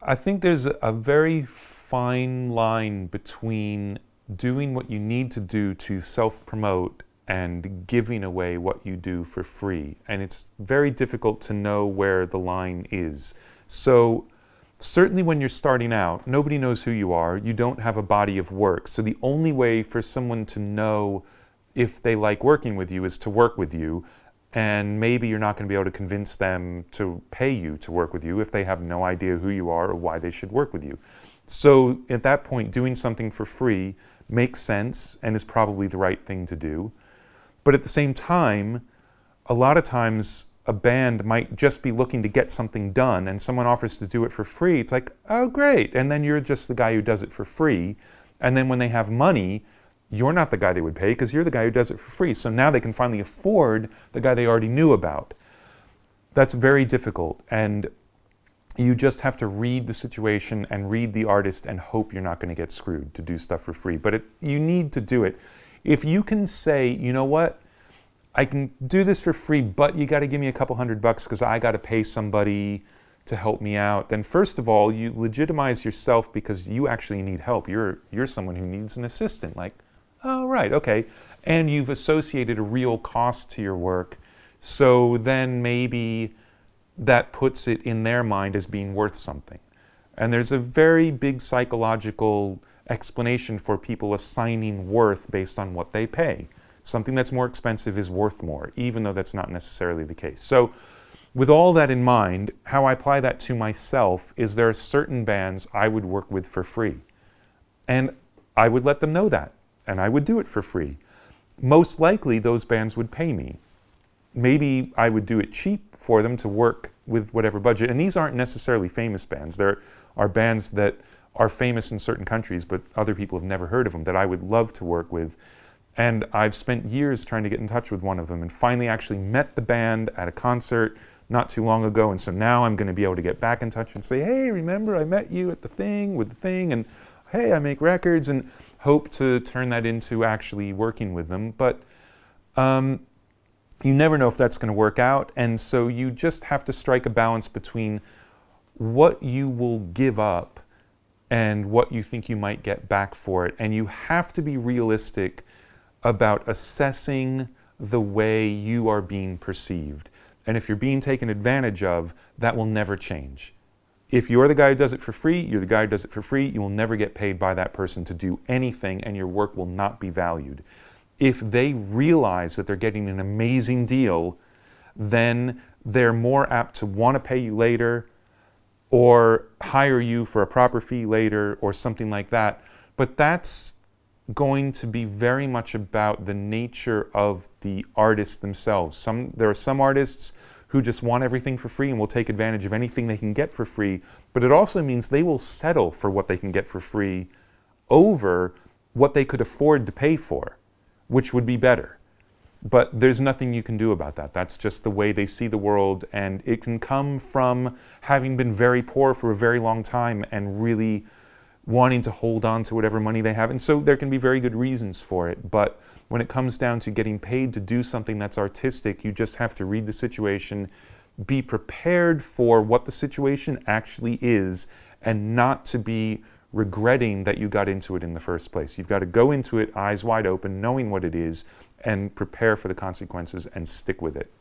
I think there's a very fine line between doing what you need to do to self-promote and giving away what you do for free. And it's very difficult to know where the line is. So certainly when you're starting out, nobody knows who you are. You don't have a body of work. So the only way for someone to know if they like working with you is to work with you. And maybe you're not going to be able to convince them to pay you to work with you if they have no idea who you are or why they should work with you. So at that point, doing something for free makes sense and is probably the right thing to do. But at the same time, a lot of times a band might just be looking to get something done and someone offers to do it for free. It's like, oh, great. And then you're just the guy who does it for free. And then when they have money, you're not the guy they would pay because you're the guy who does it for free. So now they can finally afford the guy they already knew about. That's very difficult. And you just have to read the situation and read the artist and hope you're not going to get screwed to do stuff for free. But you need to do it. If you can say, you know what, I can do this for free, but you got to give me a couple $100 because I got to pay somebody to help me out, then first of all, you legitimize yourself because you actually need help. You're someone who needs an assistant. Like, oh, right, okay. And you've associated a real cost to your work. So then maybe that puts it in their mind as being worth something. And there's a very big psychological explanation for people assigning worth based on what they pay. Something that's more expensive is worth more, even though that's not necessarily the case. So with all that in mind, how I apply that to myself is there are certain bands I would work with for free. And I would let them know that. And I would do it for free. Most likely those bands would pay me. Maybe I would do it cheap for them to work with whatever budget. And these aren't necessarily famous bands. There are bands that are famous in certain countries, but other people have never heard of them that I would love to work with. And I've spent years trying to get in touch with one of them and finally actually met the band at a concert not too long ago. And so now I'm going to be able to get back in touch and say, hey, remember I met you at the thing with the thing, and hey, I make records, and hope to turn that into actually working with them. But you never know if that's going to work out. And so you just have to strike a balance between what you will give up and what you think you might get back for it. And you have to be realistic about assessing the way you are being perceived. And if you're being taken advantage of, that will never change. If you're the guy who does it for free, you're the guy who does it for free. You will never get paid by that person to do anything, and your work will not be valued. If they realize that they're getting an amazing deal, then they're more apt to want to pay you later or hire you for a proper fee later or something like that. But that's going to be very much about the nature of the artists themselves. There are some artists who just want everything for free and will take advantage of anything they can get for free, but it also means they will settle for what they can get for free over what they could afford to pay for, which would be better. But there's nothing you can do about that. That's just the way they see the world, and it can come from having been very poor for a very long time and really wanting to hold on to whatever money they have. And so there can be very good reasons for it. But when it comes down to getting paid to do something that's artistic, you just have to read the situation, be prepared for what the situation actually is, and not to be regretting that you got into it in the first place. You've got to go into it eyes wide open, knowing what it is, and prepare for the consequences and stick with it.